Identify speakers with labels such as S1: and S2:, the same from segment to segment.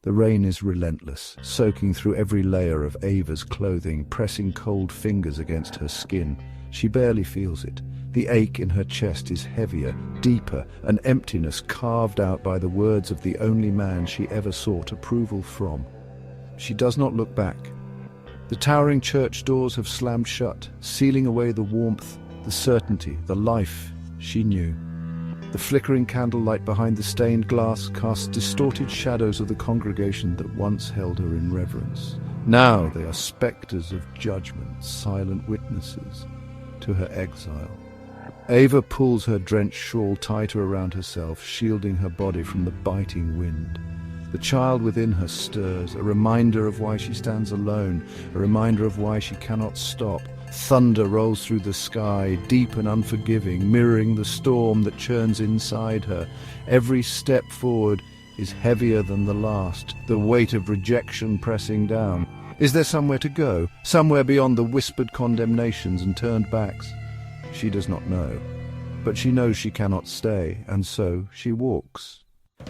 S1: The rain is relentless, soaking through every layer of Ava's clothing, pressing cold fingers against her skin. She barely feels it. The ache in her chest is heavier, deeper, an emptiness carved out by the words of the only man she ever sought approval from. She does not look back. The towering church doors have slammed shut, sealing away the warmth, the certainty, the life she knew. The flickering candlelight behind the stained glass casts distorted shadows of the congregation that once held her in reverence. Now they are spectres of judgment, silent witnesses to her exile. Ava pulls her drenched shawl tighter around herself, shielding her body from the biting wind. The child within her stirs, a reminder of why she stands alone, a reminder of why she cannot stop. Thunder rolls through the sky, deep and unforgiving, mirroring the storm that churns inside her. Every step forward is heavier than the last, the weight of rejection pressing down. Is there somewhere to go, somewhere beyond the whispered condemnations and turned backs? She does not know, but she knows she cannot stay, and so she walks.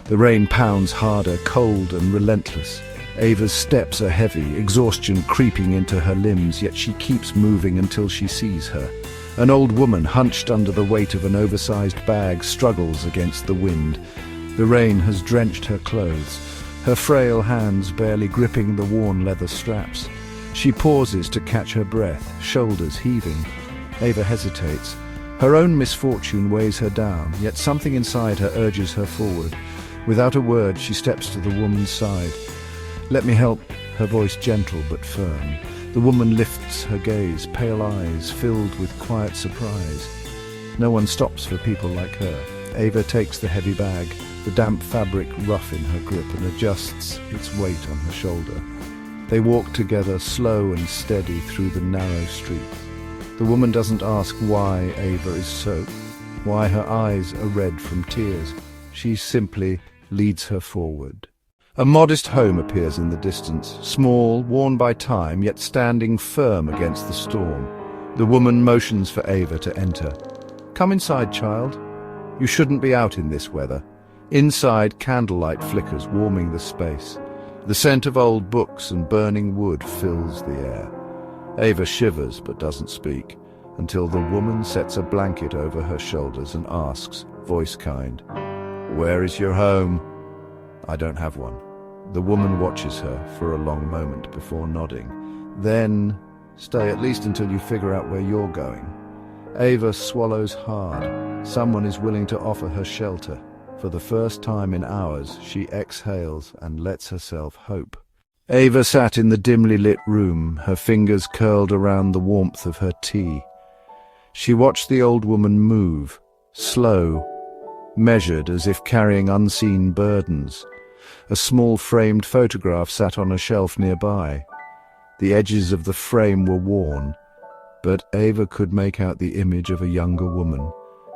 S1: The rain pounds harder, cold and relentless. Ava's steps are heavy, exhaustion creeping into her limbs, yet she keeps moving until she sees her. An old woman, hunched under the weight of an oversized bag, struggles against the wind. The rain has drenched her clothes, her frail hands barely gripping the worn leather straps. She pauses to catch her breath, shoulders heaving. Ava hesitates. Her own misfortune weighs her down, yet something inside her urges her forward. Without a word, she steps to the woman's side. "Let me help," her voice gentle but firm. The woman lifts her gaze, pale eyes filled with quiet surprise. No one stops for people like her. Ava takes the heavy bag, the damp fabric rough in her grip, and adjusts its weight on her shoulder. They walk together, slow and steady, through the narrow street. The woman doesn't ask why Ava is soaked, why her eyes are red from tears. She simply leads her forward. A modest home appears in the distance, small, worn by time, yet standing firm against the storm. The woman motions for Ava to enter. "Come inside, child. You shouldn't be out in this weather." Inside, candlelight flickers, warming the space. The scent of old books and burning wood fills the air. Ava shivers but doesn't speak, until the woman sets a blanket over her shoulders and asks, voice kind, "Where is your home?" "I don't have one." The woman watches her for a long moment before nodding. Then, "Stay at least until you figure out where you're going." Ava swallows hard. Someone is willing to offer her shelter. For the first time in hours, she exhales and lets herself hope. Ava sat in the dimly lit room, her fingers curled around the warmth of her tea. She watched the old woman move, slow, measured as if carrying unseen burdens. A small framed photograph sat on a shelf nearby. The edges of the frame were worn, but Ava could make out the image of a younger woman,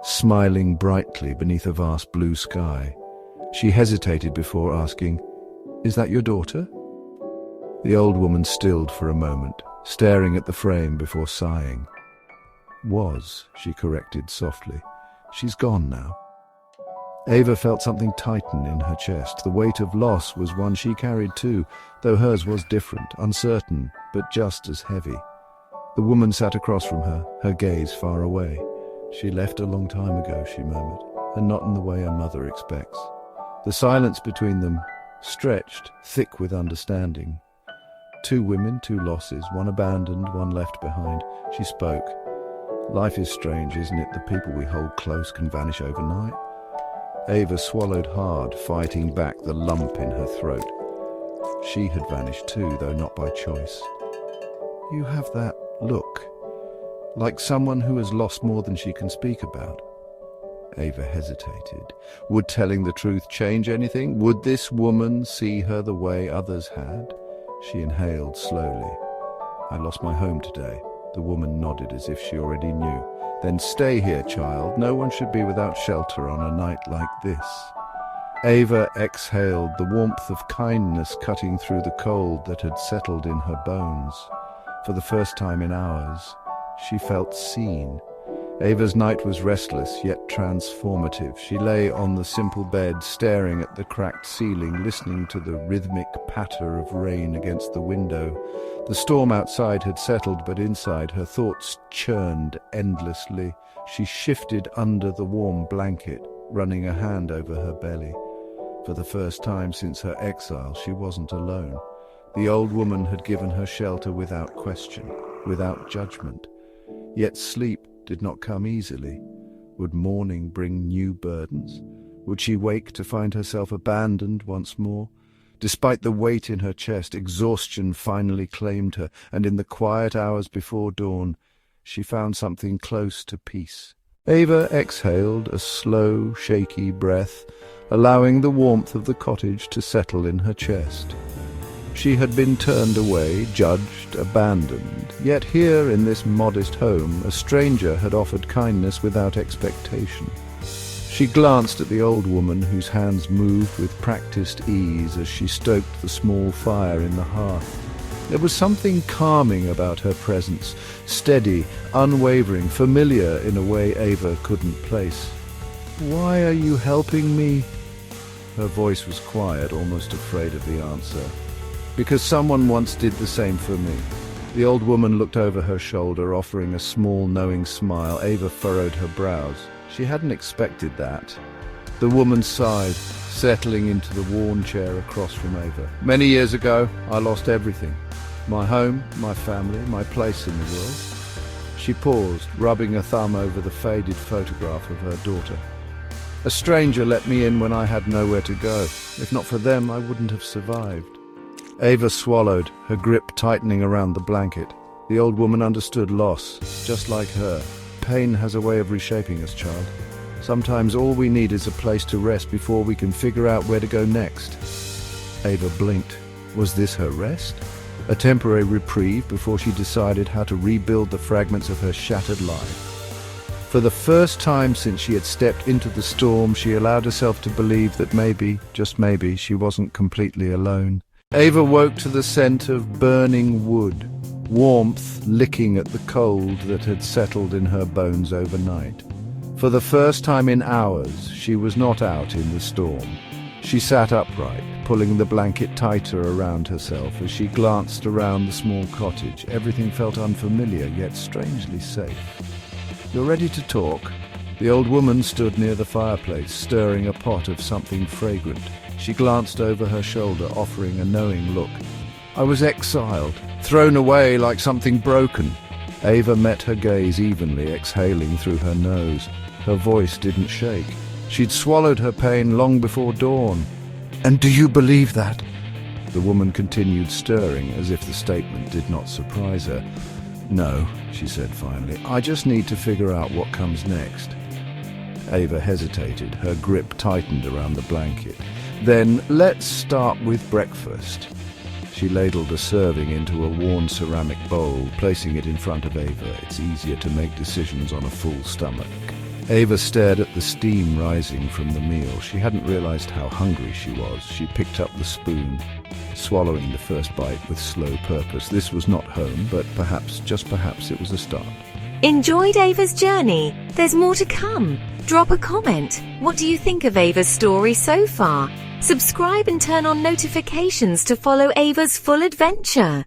S1: smiling brightly beneath a vast blue sky. She hesitated before asking, "Is that your daughter?" The old woman stilled for a moment, staring at the frame before sighing. "Was," she corrected softly. "She's gone now." Ava felt something tighten in her chest. The weight of loss was one she carried too, though hers was different, uncertain, but just as heavy. The woman sat across from her, her gaze far away. "She left a long time ago," she murmured, "and not in the way a mother expects." The silence between them stretched, thick with understanding. Two women, two losses, one abandoned, one left behind. She spoke. "Life is strange, isn't it? The people we hold close can vanish overnight." Ava swallowed hard, fighting back the lump in her throat. She had vanished too, though not by choice. "You have that look, like someone who has lost more than she can speak about." Ava hesitated. Would telling the truth change anything? Would this woman see her the way others had? She inhaled slowly. "I lost my home today." The woman nodded as if she already knew. "Then stay here, child. No one should be without shelter on a night like this." Ava exhaled, the warmth of kindness cutting through the cold that had settled in her bones. For the first time in hours, she felt seen. Ava's night was restless, yet transformative. She lay on the simple bed, staring at the cracked ceiling, listening to the rhythmic patter of rain against the window. The storm outside had settled, but inside her thoughts churned endlessly. She shifted under the warm blanket, running a hand over her belly. For the first time since her exile, she wasn't alone. The old woman had given her shelter without question, without judgment. Yet sleep did not come easily. Would morning bring new burdens? Would she wake to find herself abandoned once more? Despite the weight in her chest, exhaustion finally claimed her, and in the quiet hours before dawn, she found something close to peace. Ava exhaled a slow, shaky breath, allowing the warmth of the cottage to settle in her chest. She had been turned away, judged, abandoned, yet here in this modest home a stranger had offered kindness without expectation. She glanced at the old woman whose hands moved with practiced ease as she stoked the small fire in the hearth. There was something calming about her presence, steady, unwavering, familiar in a way Ava couldn't place. "Why are you helping me?" Her voice was quiet, almost afraid of the answer. "Because someone once did the same for me." The old woman looked over her shoulder, offering a small, knowing smile. Ava furrowed her brows. She hadn't expected that. The woman sighed, settling into the worn chair across from Ava. "Many years ago, I lost everything. My home, my family, my place in the world." She paused, rubbing a thumb over the faded photograph of her daughter. "A stranger let me in when I had nowhere to go. If not for them, I wouldn't have survived." Ava swallowed, her grip tightening around the blanket. The old woman understood loss, just like her. Pain has a way of reshaping us, child. Sometimes all we need is a place to rest before we can figure out where to go next. Ava blinked. Was this her rest? A temporary reprieve before she decided how to rebuild the fragments of her shattered life. For the first time since she had stepped into the storm, she allowed herself to believe that maybe, just maybe, she wasn't completely alone. Ava woke to the scent of burning wood, warmth licking at the cold that had settled in her bones overnight. For the first time in hours, she was not out in the storm. She sat upright, pulling the blanket tighter around herself as she glanced around the small cottage. Everything felt unfamiliar, yet strangely safe. "You're ready to talk?" The old woman stood near the fireplace, stirring a pot of something fragrant. She glanced over her shoulder, offering a knowing look. "I was exiled, thrown away like something broken." Ava met her gaze evenly, exhaling through her nose. Her voice didn't shake. She'd swallowed her pain long before dawn. "And do you believe that?" The woman continued, stirring as if the statement did not surprise her. "No," she said finally. "I just need to figure out what comes next." Ava hesitated, her grip tightened around the blanket. "Then let's start with breakfast." She ladled a serving into a worn ceramic bowl, placing it in front of Ava. It's easier to make decisions on a full stomach. Ava stared at the steam rising from the meal. She hadn't realized how hungry she was. She picked up the spoon, swallowing the first bite with slow purpose. This was not home, but perhaps, just perhaps, it was a start.
S2: Enjoyed Ava's journey? There's more to come. Drop a comment. What do you think of Ava's story so far? Subscribe and turn on notifications to follow Ava's full adventure.